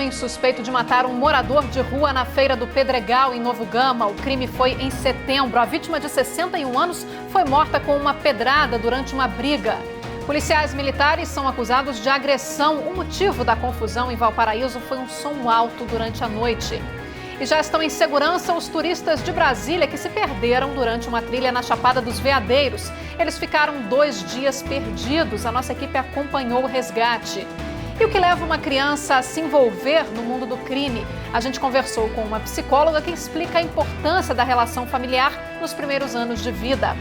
homem suspeito de matar um morador de rua na Feira do Pedregal, em Novo Gama. O crime foi em setembro. A vítima, de 61 anos, foi morta com uma pedrada durante uma briga. Policiais militares são acusados de agressão. O motivo da confusão em Valparaíso foi um som alto durante a noite. E já estão em segurança os turistas de Brasília que se perderam durante uma trilha na Chapada dos Veadeiros. Eles ficaram 2 dias perdidos. A nossa equipe acompanhou o resgate. E o que leva uma criança a se envolver no mundo do crime? A gente conversou com uma psicóloga que explica a importância da relação familiar nos primeiros anos de vida.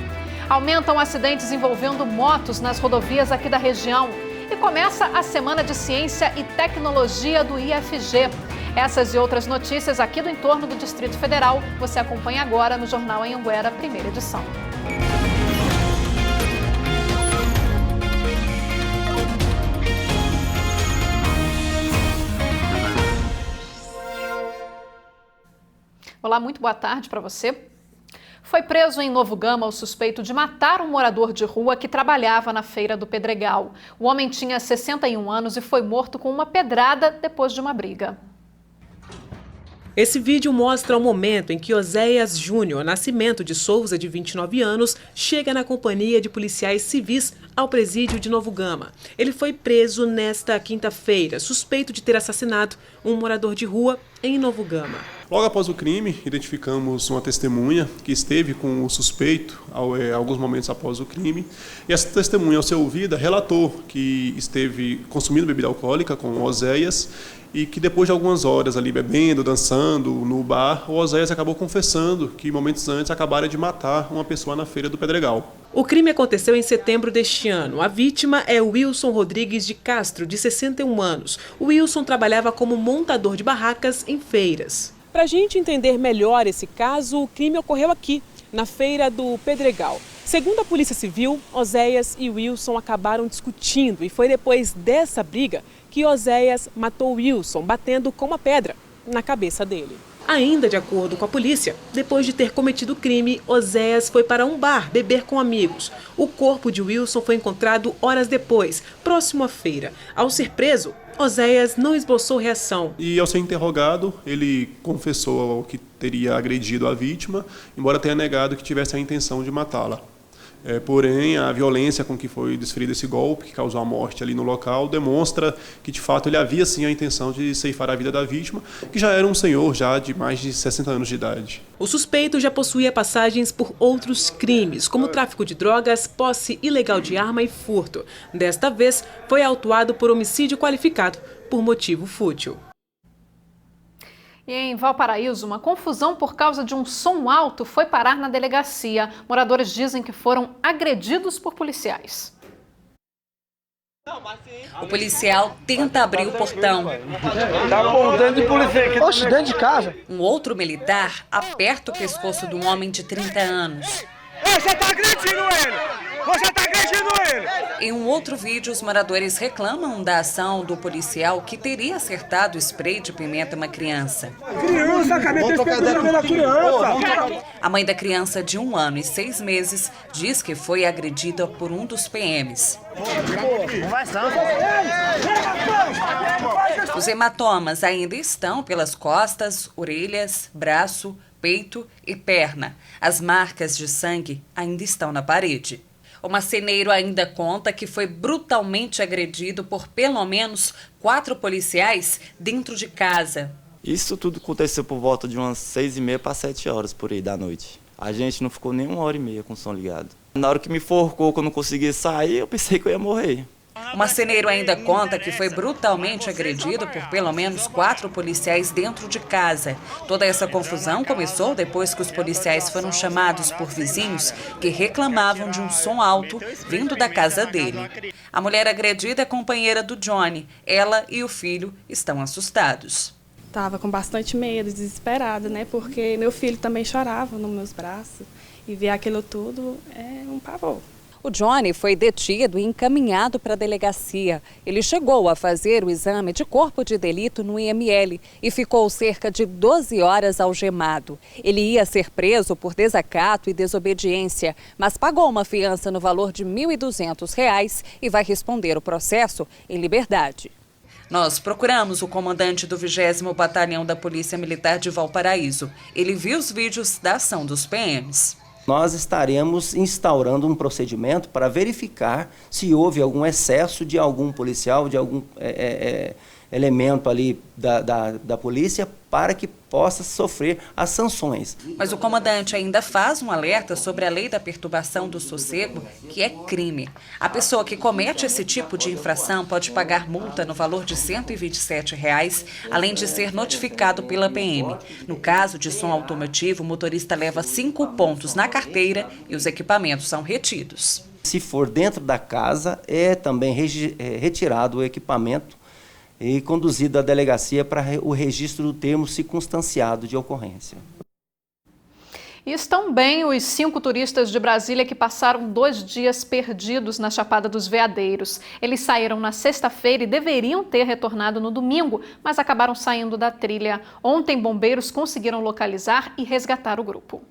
Aumentam acidentes envolvendo motos nas rodovias aqui da região. E começa a Semana de Ciência e Tecnologia do IFG. Essas e outras notícias aqui do entorno do Distrito Federal você acompanha agora no Jornal Anhanguera, primeira edição. Olá, muito boa tarde para você. Foi preso em Novo Gama o suspeito de matar um morador de rua que trabalhava na Feira do Pedregal. O homem tinha 61 anos e foi morto com uma pedrada depois de uma briga. Esse vídeo mostra o momento em que Oséias Júnior Nascimento de Souza, de 29 anos, chega na companhia de policiais civis ao presídio de Novo Gama. Ele foi preso nesta quinta-feira, suspeito de ter assassinado um morador de rua em Novo Gama. Logo após o crime, identificamos uma testemunha que esteve com o suspeito alguns momentos após o crime. E essa testemunha, ao ser ouvida, relatou que esteve consumindo bebida alcoólica com o Oséias e que depois de algumas horas ali bebendo, dançando no bar, o Oséias acabou confessando que momentos antes acabara de matar uma pessoa na Feira do Pedregal. O crime aconteceu em setembro deste ano. A vítima é Wilson Rodrigues de Castro, de 61 anos. O Wilson trabalhava como montador de barracas em feiras. Para a gente entender melhor esse caso, o crime ocorreu aqui, na Feira do Pedregal. Segundo a Polícia Civil, Oséias e Wilson acabaram discutindo e foi depois dessa briga que Oséias matou Wilson, batendo com uma pedra na cabeça dele. Ainda de acordo com a polícia, depois de ter cometido o crime, Oséias foi para um bar beber com amigos. O corpo de Wilson foi encontrado horas depois, próximo à feira. Ao ser preso, Oséias não esboçou reação. E ao ser interrogado, ele confessou que teria agredido a vítima, embora tenha negado que tivesse a intenção de matá-la. Porém, a violência com que foi desferido esse golpe, que causou a morte ali no local, demonstra que, de fato, ele havia sim a intenção de ceifar a vida da vítima, que já era um senhor já de mais de 60 anos de idade. O suspeito já possuía passagens por outros crimes, como tráfico de drogas, posse ilegal de arma e furto. Desta vez, foi autuado por homicídio qualificado por motivo fútil. E em Valparaíso, uma confusão por causa de um som alto foi parar na delegacia. Moradores dizem que foram agredidos por policiais. O policial tenta abrir o portão. Tá bom, dentro de polícia aqui. Oxe, dentro de casa. Um outro militar aperta o pescoço de um homem de 30 anos. Você tá agredindo ele! Você tá agredindo ele! Em um outro vídeo, os moradores reclamam da ação do policial que teria acertado spray de pimenta em uma criança. Criança, cadê esse espetro da criança? A mãe da criança, de 1 ano e 6 meses, diz que foi agredida por um dos PMs. Os hematomas ainda estão pelas costas, orelhas, braço, peito e perna. As marcas de sangue ainda estão na parede. O marceneiro ainda conta que foi brutalmente agredido por pelo menos 4 policiais dentro de casa. Isso tudo aconteceu por volta de umas 6h30 para 7 horas por aí da noite. A gente não ficou nem 1h30 com o som ligado. Na hora que me enforcou, que eu não conseguia sair, eu pensei que eu ia morrer. O marceneiro ainda conta que foi brutalmente agredido por pelo menos 4 policiais dentro de casa. Toda essa confusão começou depois que os policiais foram chamados por vizinhos que reclamavam de um som alto vindo da casa dele. A mulher agredida é companheira do Johnny. Ela e o filho estão assustados. Estava com bastante medo, desesperada, né? Porque meu filho também chorava nos meus braços e ver aquilo tudo é um pavor. O Johnny foi detido e encaminhado para a delegacia. Ele chegou a fazer o exame de corpo de delito no IML e ficou cerca de 12 horas algemado. Ele ia ser preso por desacato e desobediência, mas pagou uma fiança no valor de R$ 1.200 e vai responder o processo em liberdade. Nós procuramos o comandante do 20º Batalhão da Polícia Militar de Valparaíso. Ele viu os vídeos da ação dos PMs. Nós estaremos instaurando um procedimento para verificar se houve algum excesso de algum policial, de algum elemento ali da polícia, para que possa sofrer as sanções. Mas o comandante ainda faz um alerta sobre a lei da perturbação do sossego, que é crime. A pessoa que comete esse tipo de infração pode pagar multa no valor de R$ 127, além de ser notificado pela PM. No caso de som automotivo, o motorista leva 5 pontos na carteira e os equipamentos são retidos. Se for dentro da casa, é também retirado o equipamento e conduzido à delegacia para o registro do termo circunstanciado de ocorrência. E estão bem os 5 turistas de Brasília que passaram 2 dias perdidos na Chapada dos Veadeiros. Eles saíram na sexta-feira e deveriam ter retornado no domingo, mas acabaram saindo da trilha. Ontem, bombeiros conseguiram localizar e resgatar o grupo.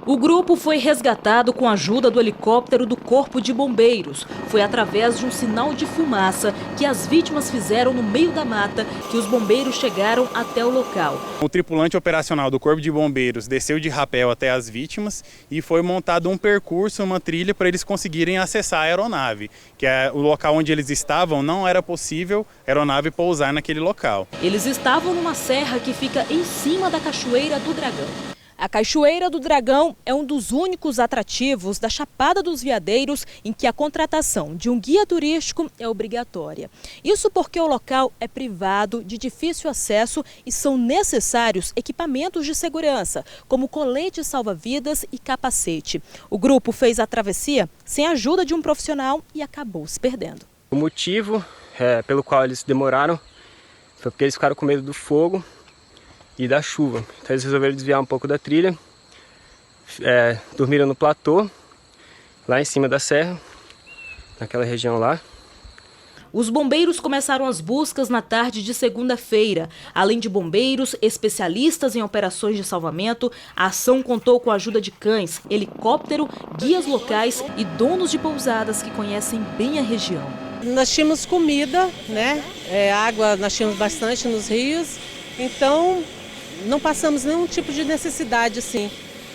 O grupo foi resgatado com a ajuda do helicóptero do Corpo de Bombeiros. Foi através de um sinal de fumaça que as vítimas fizeram no meio da mata que os bombeiros chegaram até o local. O tripulante operacional do Corpo de Bombeiros desceu de rapel até as vítimas e foi montado um percurso, uma trilha para eles conseguirem acessar a aeronave, que é o local onde eles estavam, não era possível a aeronave pousar naquele local. Eles estavam numa serra que fica em cima da Cachoeira do Dragão. A Cachoeira do Dragão é um dos únicos atrativos da Chapada dos Veadeiros em que a contratação de um guia turístico é obrigatória. Isso porque o local é privado, de difícil acesso e são necessários equipamentos de segurança, como colete salva-vidas e capacete. O grupo fez a travessia sem a ajuda de um profissional e acabou se perdendo. O motivo pelo qual eles demoraram foi porque eles ficaram com medo do fogo e da chuva. Então eles resolveram desviar um pouco da trilha, dormiram no platô, lá em cima da serra, naquela região lá. Os bombeiros começaram as buscas na tarde de segunda-feira. Além de bombeiros, especialistas em operações de salvamento, a ação contou com a ajuda de cães, helicóptero, guias locais e donos de pousadas que conhecem bem a região. Nós tínhamos comida, né? Água nós tínhamos bastante nos rios, então não passamos nenhum tipo de necessidade assim,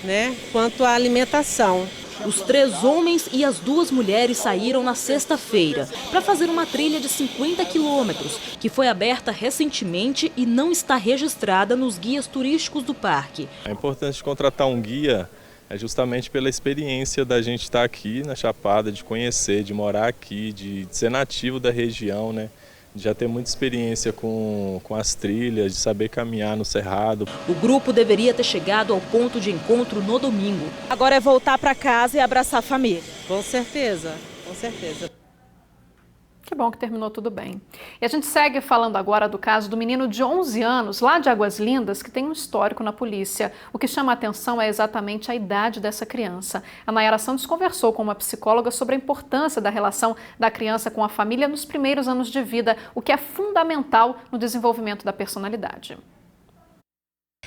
né? Quanto à alimentação. Os 3 homens e as 2 mulheres saíram na sexta-feira para fazer uma trilha de 50 quilômetros, que foi aberta recentemente e não está registrada nos guias turísticos do parque. É importante contratar um guia justamente pela experiência da gente estar aqui na Chapada, de conhecer, de morar aqui, de ser nativo da região, né? De já ter muita experiência com as trilhas, de saber caminhar no cerrado. O grupo deveria ter chegado ao ponto de encontro no domingo. Agora é voltar para casa e abraçar a família. Com certeza, com certeza. Que bom que terminou tudo bem. E a gente segue falando agora do caso do menino de 11 anos, lá de Águas Lindas, que tem um histórico na polícia. O que chama a atenção é exatamente a idade dessa criança. A Nayara Santos conversou com uma psicóloga sobre a importância da relação da criança com a família nos primeiros anos de vida, o que é fundamental no desenvolvimento da personalidade.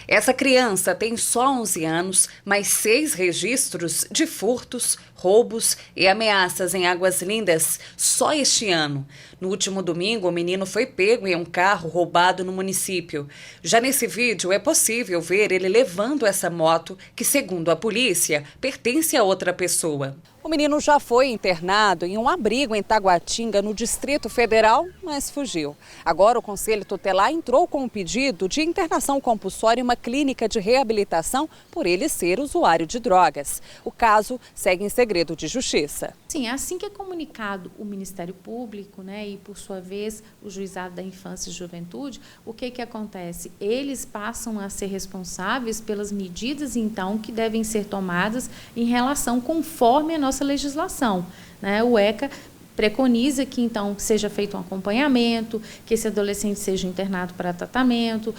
Essa criança tem só 11 anos, mas 6 registros de furtos, roubos e ameaças em Águas Lindas só este ano. No último domingo, o menino foi pego em um carro roubado no município. Já nesse vídeo é possível ver ele levando essa moto que, segundo a polícia, pertence a outra pessoa. O menino já foi internado em um abrigo em Taguatinga, no Distrito Federal, mas fugiu. Agora o Conselho Tutelar entrou com um pedido de internação compulsória em uma clínica de reabilitação por ele ser usuário de drogas. O caso segue em segredo de justiça. Sim, é assim que é comunicado o Ministério Público, né, e por sua vez o Juizado da Infância e Juventude, o que acontece? Eles passam a ser responsáveis pelas medidas, então, que devem ser tomadas em relação conforme a nossa legislação, né? O ECA preconiza que, então, seja feito um acompanhamento, que esse adolescente seja internado para tratamento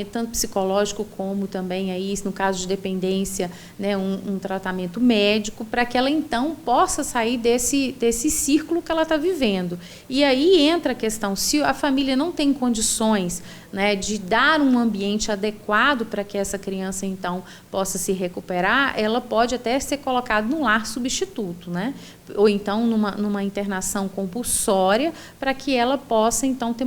tanto psicológico como também, aí, no caso de dependência, né, um tratamento médico, para que ela, então, possa sair desse círculo que ela está vivendo. E aí entra a questão, se a família não tem condições, né, de dar um ambiente adequado para que essa criança, então, possa se recuperar, ela pode até ser colocada num lar substituto, né, ou então numa internação compulsória, para que ela possa, então, ter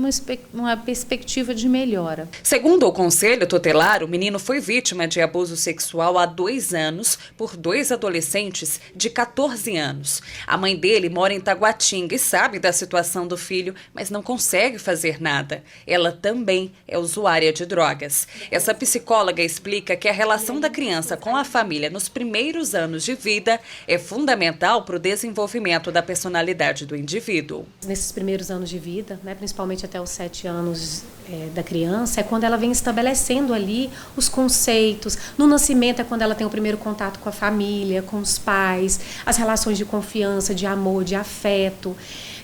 uma perspectiva de melhora. Segundo o Conselho Tutelar, o menino foi vítima de abuso sexual há 2 anos por 2 adolescentes de 14 anos. A mãe dele mora em Taguatinga e sabe da situação do filho, mas não consegue fazer nada. Ela também é usuária de drogas. Essa psicóloga explica que a relação da criança com a família nos primeiros anos de vida é fundamental para o desenvolvimento da personalidade do indivíduo. Nesses primeiros anos de vida, né, principalmente até os 7 anos da criança, é quando ela vem estabelecendo ali os conceitos. No nascimento é quando ela tem o primeiro contato com a família, com os pais, as relações de confiança, de amor, de afeto.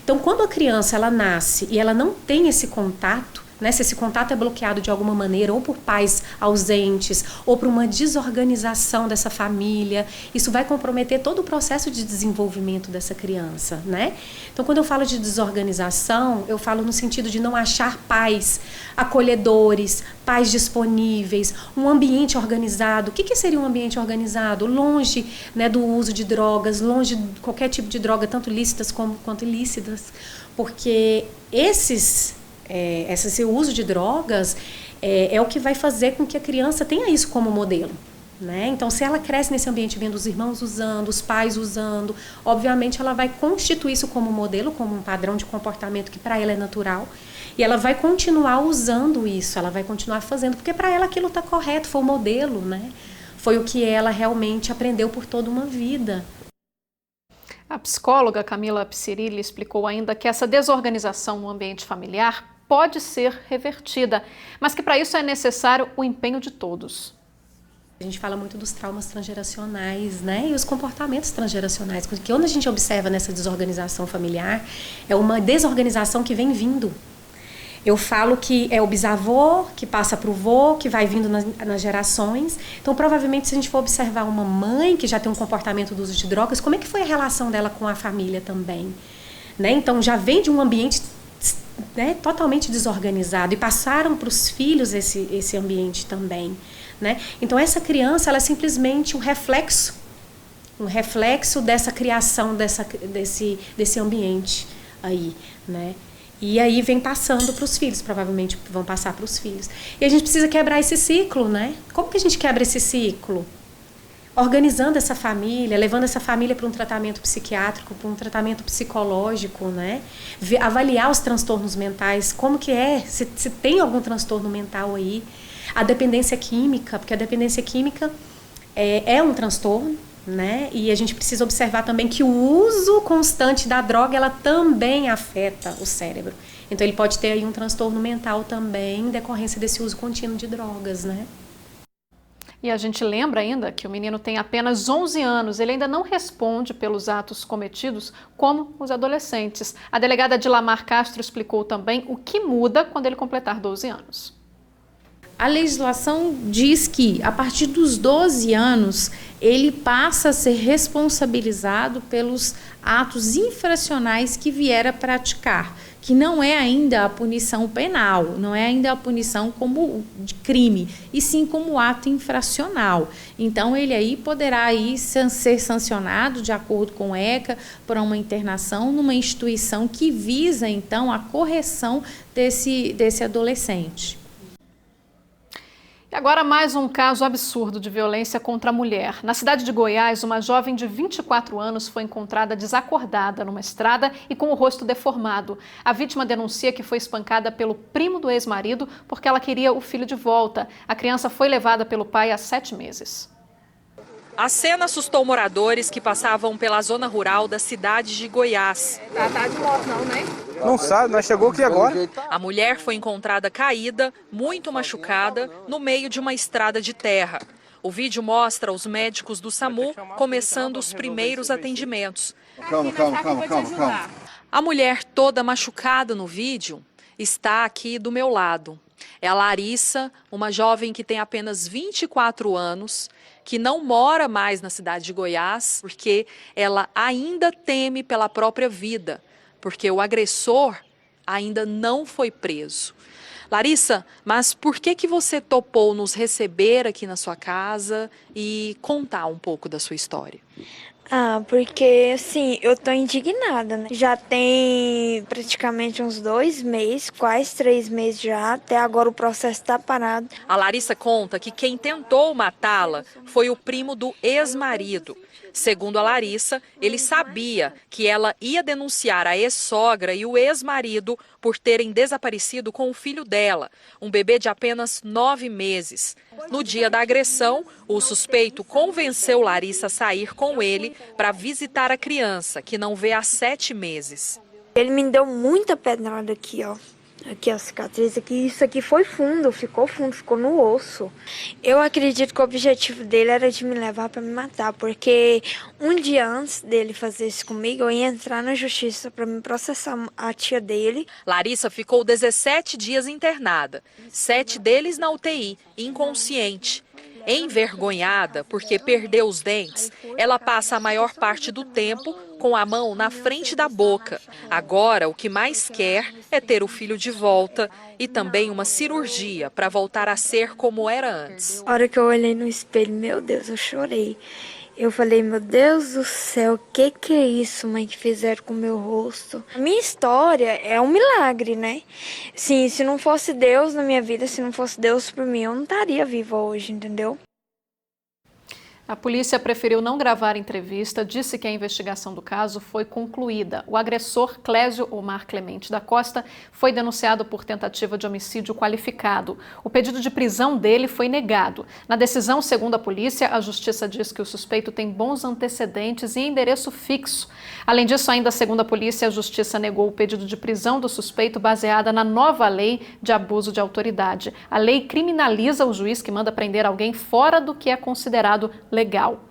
Então, quando a criança ela nasce e ela não tem esse contato, né, se esse contato é bloqueado de alguma maneira, ou por pais ausentes, ou por uma desorganização dessa família, isso vai comprometer todo o processo de desenvolvimento dessa criança, né? Então, quando eu falo de desorganização, eu falo no sentido de não achar pais acolhedores, pais disponíveis, um ambiente organizado. O que seria um ambiente organizado? Longe, né, do uso de drogas, longe de qualquer tipo de droga, tanto lícitas quanto ilícitas, porque esse uso de drogas é o que vai fazer com que a criança tenha isso como modelo, né? Então, se ela cresce nesse ambiente vendo os irmãos usando, os pais usando, obviamente ela vai constituir isso como modelo, como um padrão de comportamento que para ela é natural, e ela vai continuar usando isso, ela vai continuar fazendo, porque para ela aquilo está correto, foi o modelo, né? Foi o que ela realmente aprendeu por toda uma vida. A psicóloga Camila Picirilli explicou ainda que essa desorganização no ambiente familiar pode ser revertida, mas que para isso é necessário o empenho de todos. A gente fala muito dos traumas transgeracionais, né? E os comportamentos transgeracionais, porque quando a gente observa nessa desorganização familiar, é uma desorganização que vem vindo. Eu falo que é o bisavô que passa para o vô, que vai vindo nas gerações. Então, provavelmente, se a gente for observar uma mãe que já tem um comportamento do uso de drogas, como é que foi a relação dela com a família também? Né? Então, já vem de um ambiente, né, totalmente desorganizado, e passaram para os filhos esse ambiente também, né? Então essa criança, ela é simplesmente um reflexo dessa criação, desse ambiente aí, né? E aí vem passando para os filhos, provavelmente vão passar para os filhos. E a gente precisa quebrar esse ciclo, né? Como que a gente quebra esse ciclo? Organizando essa família, levando essa família para um tratamento psiquiátrico, para um tratamento psicológico, né? Avaliar os transtornos mentais, como que se tem algum transtorno mental aí. A dependência química, porque a dependência química é um transtorno, né? E a gente precisa observar também que o uso constante da droga, ela também afeta o cérebro. Então ele pode ter aí um transtorno mental também em decorrência desse uso contínuo de drogas, né? E a gente lembra ainda que o menino tem apenas 11 anos, ele ainda não responde pelos atos cometidos como os adolescentes. A delegada Dilamar Castro explicou também o que muda quando ele completar 12 anos. A legislação diz que, a partir dos 12 anos, ele passa a ser responsabilizado pelos atos infracionais que vier a praticar, que não é ainda a punição penal, não é ainda a punição como de crime, e sim como ato infracional. Então, ele aí poderá aí ser sancionado, de acordo com o ECA, por uma internação numa instituição que visa, então, a correção desse adolescente. E agora mais um caso absurdo de violência contra a mulher. Na cidade de Goiás, uma jovem de 24 anos foi encontrada desacordada numa estrada e com o rosto deformado. A vítima denuncia que foi espancada pelo primo do ex-marido porque ela queria o filho de volta. A criança foi levada pelo pai há 7 meses. A cena assustou moradores que passavam pela zona rural da cidade de Goiás. Tá de moto não, né? Não sabe, nós chegou aqui agora. A mulher foi encontrada caída, muito machucada, no meio de uma estrada de terra. O vídeo mostra os médicos do SAMU começando os primeiros atendimentos. Calma. A mulher toda machucada no vídeo está aqui do meu lado. É a Larissa, uma jovem que tem apenas 24 anos, que não mora mais na cidade de Goiás, porque ela ainda teme pela própria vida, porque o agressor ainda não foi preso. Larissa, mas por que você topou nos receber aqui na sua casa e contar um pouco da sua história? Porque, assim, eu tô indignada, né? Já tem praticamente uns 2 meses, quase 3 meses já, até agora o processo tá parado. A Larissa conta que quem tentou matá-la foi o primo do ex-marido. Segundo a Larissa, ele sabia que ela ia denunciar a ex-sogra e o ex-marido por terem desaparecido com o filho dela, um bebê de apenas 9 meses. No dia da agressão, o suspeito convenceu Larissa a sair com ele para visitar a criança, que não vê há 7 meses. Ele me deu muita pedrada aqui, ó. Aqui a cicatriz, aqui, isso aqui foi fundo, ficou no osso. Eu acredito que o objetivo dele era de me levar para me matar, porque um dia antes dele fazer isso comigo, eu ia entrar na justiça para me processar a tia dele. Larissa ficou 17 dias internada, 7 deles na UTI, inconsciente. Envergonhada porque perdeu os dentes, ela passa a maior parte do tempo com a mão na frente da boca. Agora, o que mais quer é ter o filho de volta e também uma cirurgia para voltar a ser como era antes. A hora que eu olhei no espelho, meu Deus, eu chorei. Eu falei, meu Deus do céu, o que é isso, mãe, que fizeram com o meu rosto? A minha história é um milagre, né? Sim, se não fosse Deus na minha vida, se não fosse Deus por mim, eu não estaria viva hoje, entendeu? A polícia preferiu não gravar entrevista, disse que a investigação do caso foi concluída. O agressor, Clésio Omar Clemente da Costa, foi denunciado por tentativa de homicídio qualificado. O pedido de prisão dele foi negado. Na decisão, segundo a polícia, a justiça diz que o suspeito tem bons antecedentes e endereço fixo. Além disso, ainda segundo a polícia, a justiça negou o pedido de prisão do suspeito baseada na nova lei de abuso de autoridade. A lei criminaliza o juiz que manda prender alguém fora do que é considerado legal.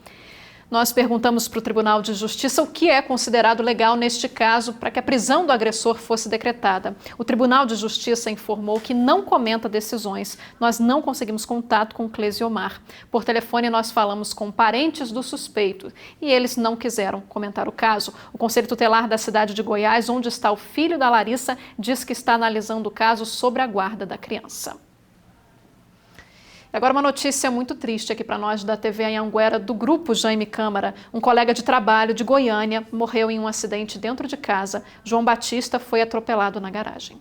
Nós perguntamos para o Tribunal de Justiça o que é considerado legal neste caso para que a prisão do agressor fosse decretada. O Tribunal de Justiça informou que não comenta decisões. Nós não conseguimos contato com Clésio Omar. Por telefone, nós falamos com parentes do suspeito e eles não quiseram comentar o caso. O Conselho Tutelar da cidade de Goiás, onde está o filho da Larissa, diz que está analisando o caso sob a guarda da criança. Agora uma notícia muito triste aqui para nós da TV Anhanguera, do grupo Jaime Câmara. Um colega de trabalho de Goiânia morreu em um acidente dentro de casa. João Batista foi atropelado na garagem.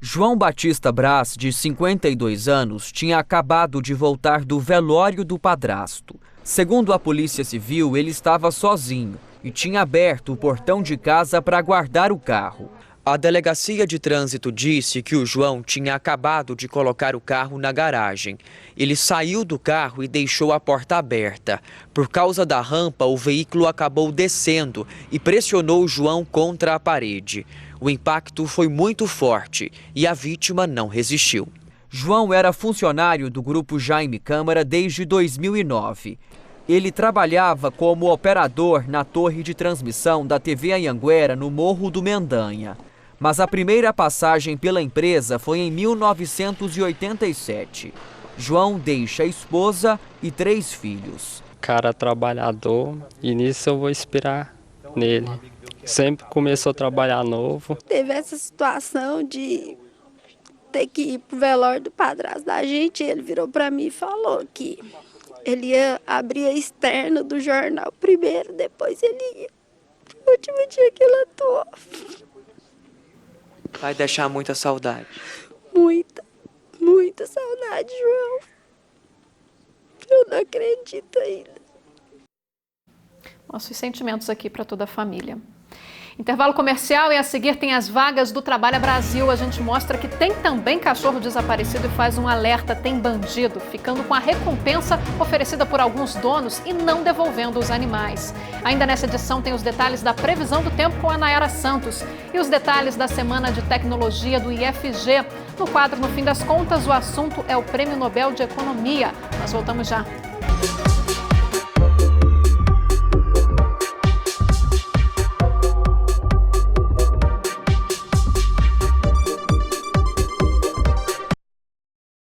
João Batista Braz, de 52 anos, tinha acabado de voltar do velório do padrasto. Segundo a Polícia Civil, ele estava sozinho e tinha aberto o portão de casa para guardar o carro. A Delegacia de Trânsito disse que o João tinha acabado de colocar o carro na garagem. Ele saiu do carro e deixou a porta aberta. Por causa da rampa, o veículo acabou descendo e pressionou o João contra a parede. O impacto foi muito forte e a vítima não resistiu. João era funcionário do grupo Jaime Câmara desde 2009. Ele trabalhava como operador na torre de transmissão da TV Anhanguera, no Morro do Mendanha. Mas a primeira passagem pela empresa foi em 1987. João deixa a esposa e 3 filhos. Cara trabalhador, e nisso eu vou inspirar nele. Sempre começou a trabalhar novo. Teve essa situação de ter que ir pro velório do padrasto da gente. Ele virou para mim e falou que ele ia abrir a externa do jornal primeiro, depois ele ia pro último dia que ele atuou. Vai deixar muita saudade. Muita, muita saudade, João. Eu não acredito ainda. Nossos sentimentos aqui para toda a família. Intervalo comercial e a seguir tem as vagas do Trabalha Brasil. A gente mostra que tem também cachorro desaparecido e faz um alerta, tem bandido, ficando com a recompensa oferecida por alguns donos e não devolvendo os animais. Ainda nessa edição tem os detalhes da previsão do tempo com a Nayara Santos e os detalhes da Semana de Tecnologia do IFG. No quadro, no fim das contas, o assunto é o Prêmio Nobel de Economia. Nós voltamos já.